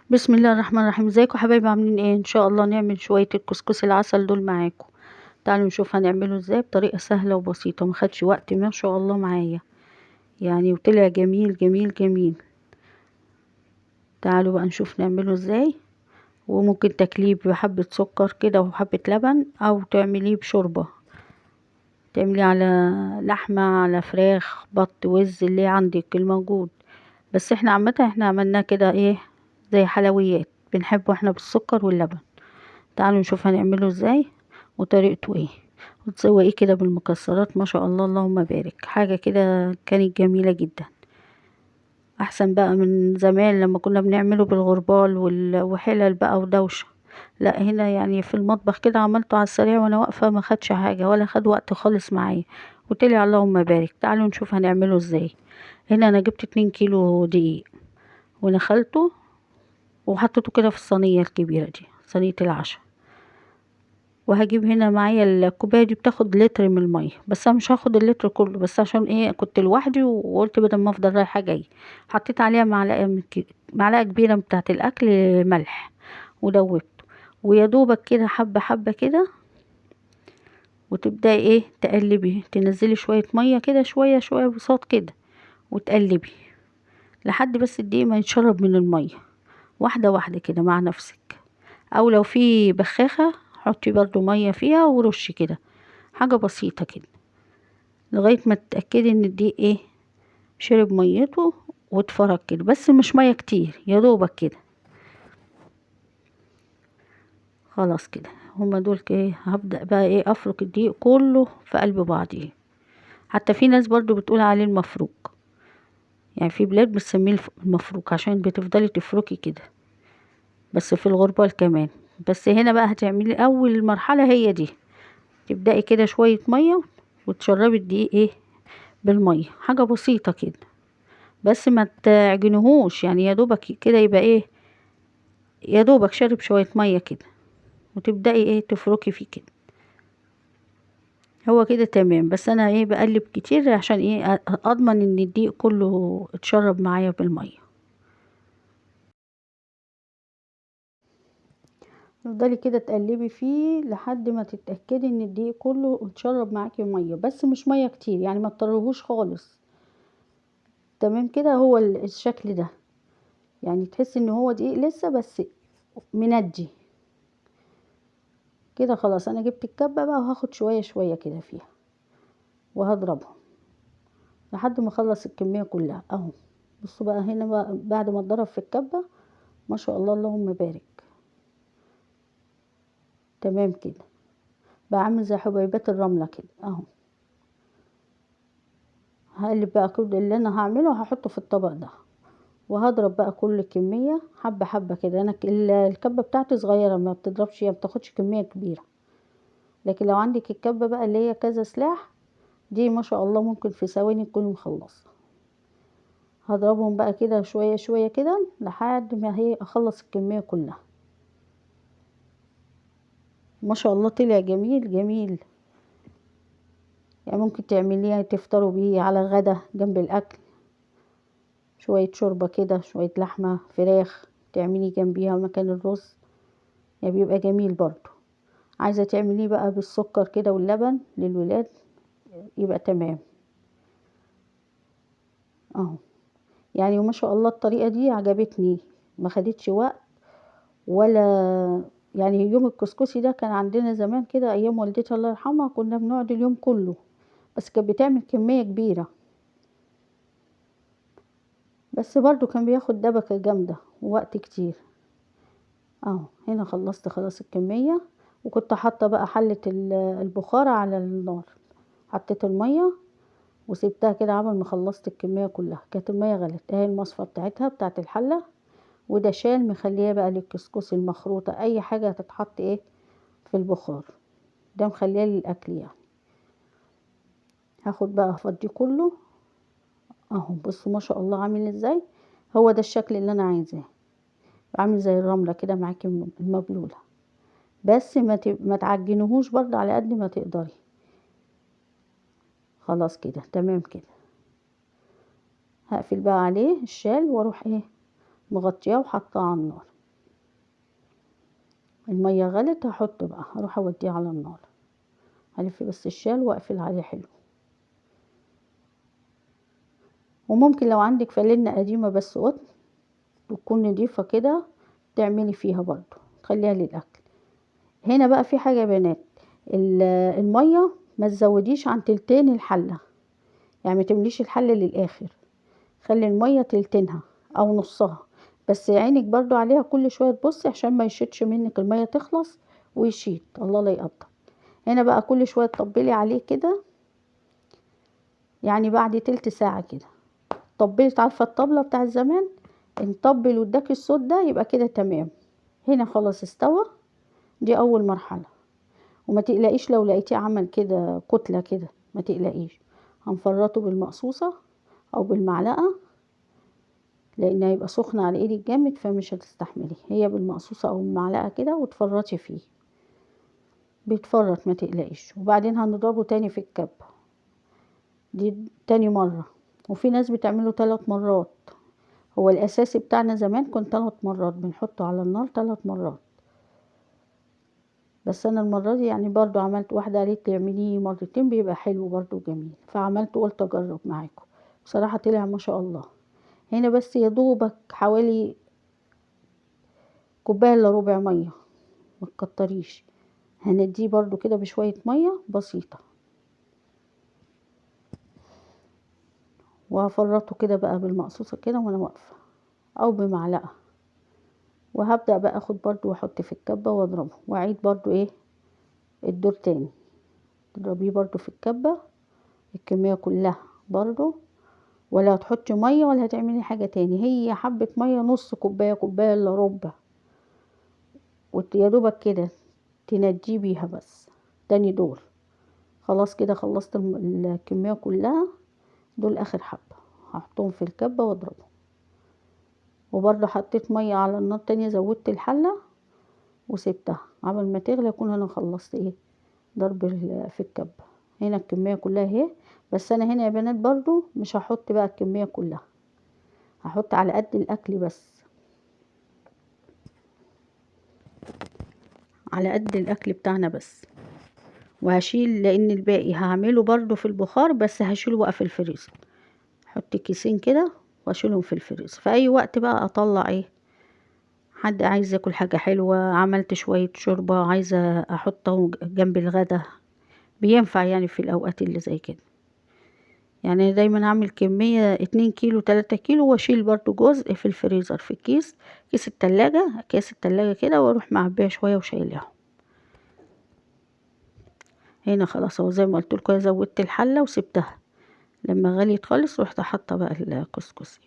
بسم الله الرحمن الرحيم. ازيكم حبايبي؟ عاملين ايه؟ ان شاء الله نعمل شويه الكسكس العسل دول معاكم. تعالوا نشوف هنعمله ازاي بطريقه سهله وبسيطه، ما خدش وقت ما شاء الله معايا يعني، وطلع جميل جميل جميل. تعالوا بقى نشوف نعمله ازاي. وممكن تاكليه بحبه سكر كده وحبه لبن، او تعمليه بشوربه، تعمليه على لحمه، على فراخ، بط، وز، اللي عندك الموجود. بس احنا عامه احنا عملناه كده ايه، زي حلويات، بنحبه احنا بالسكر واللبن. تعالوا نشوف هنعمله ازاي وطريقته ايه. وتسويه كده بالمكسرات، ما شاء الله اللهم بارك، حاجة كده كانت جميلة جدا. احسن بقى من زمان لما كنا بنعمله بالغربال وحلل بقى ودوشة. لا، هنا يعني في المطبخ كده عملته على السريع وانا واقفة، ما خدش حاجة ولا خد وقت خالص معايا، وطلع اللهم بارك. تعالوا نشوف هنعمله ازاي. هنا انا جبت 2 كيلو دقيق ونخلته وحطيته كده في الصينية الكبيرة دي، صينية العشاء. وهجيب هنا معايا الكوبايه دي بتاخد لتر من الميه، بس انا مش هاخد اللتر كله، بس عشان ايه كنت لوحدي وقلت بدل ما افضل رايحه جاي. حطيت عليها معلقه معلقه كبيره بتاعه الاكل ملح، ودوبته. ويا دوبك كده حبه حبه كده، وتبداي ايه تقلبي، تنزلي شويه ميه كده، شويه شويه بصوت كده، وتقلبي لحد بس الدقيق ما يتشرب من الميه، واحده واحده كده مع نفسك. او لو في بخاخه حطي برضو ميه فيها ورشي كده، حاجة بسيطة كده، لغاية ما تتأكدي ان الدقيق ايه شرب ميته واتفرج كده، بس مش مية كتير، يا دوبك كده. خلاص كده هما دول كده، هبدأ بقى ايه افرك الدقيق كله في قلب بعضيه. حتى في ناس برضو بتقول عليه المفروك، يعني في بلاد بتسميه المفروك عشان بتفضلي تفركي كده، بس في الغربال كمان. بس هنا بقى هتعملي اول مرحلة هي دي، تبدأي كده شوية مية وتشربي الدقيق ايه بالمية، حاجة بسيطة كده، بس ما تعجنهوش يعني، يا دوبك كده يبقى ايه، يا دوبك شرب شوية مية كده، وتبدأي ايه تفركي فيه كده. هو كده تمام، بس انا ايه بقلب كتير عشان ايه اضمن ان الدقيق كله اتشرب معايا بالمية. تفضلي كده تقلبي فيه لحد ما تتأكدي ان الدقيق كله اتشرب معاكي مية، بس مش مية كتير يعني، ما تطرهوش خالص. تمام كده، هو الشكل ده، يعني تحسي ان هو دقيق لسه بس مندي كده. خلاص انا جبت الكبة بقى، وهاخد شوية شوية كده فيها وهضربهم لحد ما اخلص الكمية كلها اهو. بصوا بقى هنا بقى بعد ما اتضرب في الكبة، ما شاء الله اللهم بارك، تمام كده، بقى عامل زي حبيبات الرملة كده اهو. هقلب بقى كل اللي انا هعمله هحطه في الطبق ده، وهضرب بقى كل كمية حبة حبة كده. انا الكبة بتاعتي صغيرة، ما بتضربش، ما بتاخدش كمية كبيرة. لكن لو عندك الكبة بقى اللي هي كذا سلاح دي، ما شاء الله ممكن في ثواني تكوني مخلصة. هضربهم بقى كده شوية شوية كده لحد ما هي اخلص الكمية كلها. ما شاء الله طلع جميل جميل. يعني ممكن تعمليها تفطروا بيه على الغدا جنب الاكل، شوية شوربة كده، شوية لحمة فراخ تعملي جنبيها مكان الرز، يعني بيبقى جميل برضو. عايزة تعمليه بقى بالسكر كده واللبن للولاد، يبقى تمام اهو. يعني وما شاء الله الطريقة دي عجبتني، ما خدتش وقت ولا يعني. يوم الكسكسي ده كان عندنا زمان كده ايام والدتي الله يرحمها، كنا بنقعد اليوم كله، بس كانت بتعمل كمية كبيرة، بس برضو كان بياخد دبكة جامدة ووقت كتير اهو. هنا خلصت خلاص الكمية، وكنت حاطة بقى حلة البخار على النار. حطيت المية وسبتها كده عمل ما خلصت الكمية كلها. كانت المية غلت اهي، المصفى بتاعتها بتاعت الحلة، وده شال مخليه بقى للكسكس المخروطة، اي حاجة هتتحط ايه في البخار ده مخليه للاكل يعني. هاخد بقى افضيه كله اهو. بصوا ما شاء الله عامل ازاي، هو ده الشكل اللي انا عايزاه، عامل زي الرملة كده معاكي المبلولة. بس ما تعجنوهوش برضه، على قد ما تقدري. خلاص كده تمام كده. هقفل بقى عليه الشال واروح ايه مغطياه وحطاه على النار. المية غلت هحط بقى، هروح اوديه على النار، هلف بس الشال واقفل عليه حلو. وممكن لو عندك فانلة قديمة بس قطن تكون نضيفة كده تعملي فيها برضو، تخليها للاكل. هنا بقى في حاجة يا بنات، المية ما تزوديش عن تلتين الحلة، يعني ما تمليش الحلة للاخر، خلي المية تلتينها او نصها، بس عينك برضو عليها كل شوية تبصي عشان ما يشيطش منك، المية تخلص ويشيط الله لا يقطع. هنا بقى كل شوية تطبلي عليه كده، يعني بعد تلت ساعة كده طبلت، عارفة الطبلة بتاع زمان، نطبل واداك الصوت ده يبقى كده تمام. هنا خلاص استوى، دي اول مرحلة. وما تقلقيش لو لقيتيه عمل كده كتلة كده، ما تقلقيش، هنفرطه بالمقصوصة او بالمعلقة، لان هيبقى سخن على ايدك جامد فمش هتستحملي، هي بالمقصوصة او المعلقة كده وتفرطي فيه، بيتفرط ما تقلقيش. وبعدين هنضربه تاني في الكبة، دي تاني مرة. وفي ناس بتعمله 3 مرات، هو الاساسي بتاعنا زمان كنت 3 مرات بنحطه على النار، 3 مرات. بس انا المرة دي يعني برضو عملت واحدة، قالت لي اعمليه مرتين بيبقى حلو برضو جميل، فعملت قلت اجرب معاكم، بصراحة طلع ما شاء الله. هنا بس يا دوبك حوالي كوباية الا ربع مية، ما تكتريش، هنديه برضو كده بشوية مية بسيطة، وهفرطه كده بقى بالمقصوصة كده وانا واقفة او بمعلقة، وهبدأ بقى اخد برضو واحط في الكبة واضربه، واعيد برضو ايه الدور تاني، تضربيه برضو في الكبة الكمية كلها برضو، ولا هتحطي مية ولا هتعملي حاجة تاني، هي حبة مية نص كوباية، كوباية الا ربع، يا دوبك كده تنجيه بيها بس. تاني دور خلاص كده خلصت الكمية كلها، دول اخر حبة هحطهم في الكبة واضربهم. وبرضه حطيت مية على النار تانية، زودت الحلة وسبتها عمل ما تغلي اكون انا خلصت ايه ضرب في الكبة. هنا الكمية كلها اهي، بس انا هنا يا بنات برضو مش هحط بقى الكمية كلها، هحط على قد الاكل بس، على قد الاكل بتاعنا بس، وهشيل لان الباقي هعمله برضو في البخار، بس هشيله بقى في الفريزر، احط كيسين كده واشيلهم في الفريزر في اي وقت بقى اطلع ايه، حد عايز ياكل حاجة حلوة، عملت شوية شوربة عايزة احطه جنب الغدا، بينفع يعني في الاوقات اللي زي كده. يعني دايما اعمل كمية 2 كيلو 3 كيلو، واشيل برضو جزء في الفريزر في كيس، كيس التلاجة كده، واروح معبيه شوية وشايلها. هنا خلاص اهو زي ما قلت لكم، زودت الحلة وسبتها لما غليت خالص، رحت حاطه بقى الكسكسي.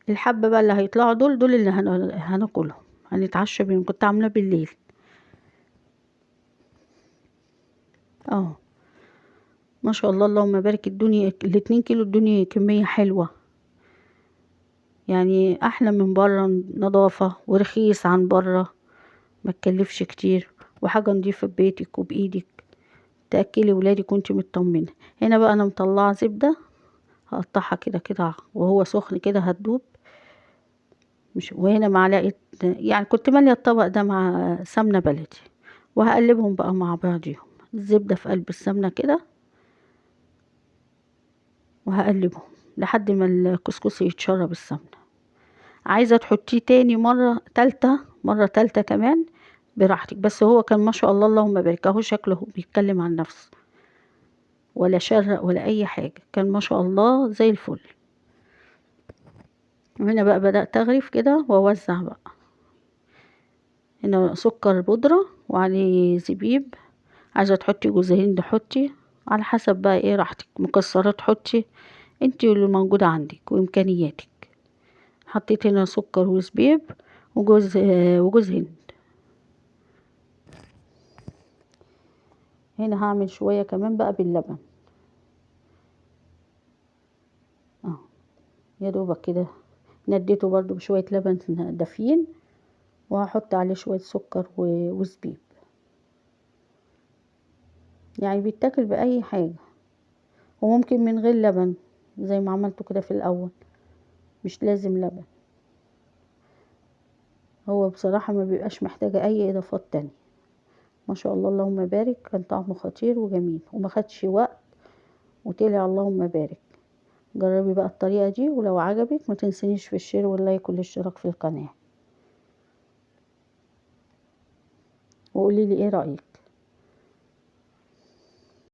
الحبة بقى اللي هيطلعوا دول اللي هناكلهم، هنتعشى بيهم، كنت عاملاه بالليل. اه ما شاء الله اللهم بارك، الدنيا ال2 كيلو الدنيا كمية حلوة، يعني احلى من بره، نظافة ورخيص عن بره، ما تكلفش كتير، وحاجة نضيفة ببيتك وبايدك، تاكلي ولادك وانتي مطمنه. هنا بقى انا مطلعه زبده، هقطعها كده كده وهو سخن كده هتدوب، مش وهنا معلقه، يعني كنت ماليه الطبق ده مع سمنه بلدي، وهقلبهم بقى مع بعضيهم، الزبده في قلب السمنه كده، وهقلبهم لحد ما الكسكسي يتشرب السمنه. عايزه تحطيه تاني مره تالته كمان براحتك، بس هو كان ما شاء الله اللهم بارك، اهو شكله بيتكلم عن نفسه، ولا شرق ولا اي حاجة، كان ما شاء الله زي الفل. وهنا بقى بدأت اغرف كده واوزع بقى، هنا سكر بودرة وعليه زبيب، عايزة تحطي جوز هند حطي، على حسب بقى ايه راحتك، مكسرات حطي انتي واللي موجودة عندك وامكانياتك. حطيت هنا سكر وزبيب وجوز هند. هنا هعمل شوية كمان بقى باللبن، اه يا دوبك كده نديته برضو بشوية لبن دافيين، وهحط عليه شوية سكر وزبيب، يعني بيتاكل بأي حاجة، وممكن من غير لبن زي ما عملته كده في الأول، مش لازم لبن. هو بصراحة ما بيبقاش محتاجة اي اضافات تانية. ما شاء الله اللهم بارك، كان طعمه خطير وجميل وما خدش وقت وطلع اللهم بارك. جربي بقى الطريقة دي، ولو عجبك ما تنسينيش في الشير واللايك والاشتراك في القناة، وقولي لي ايه رأيك.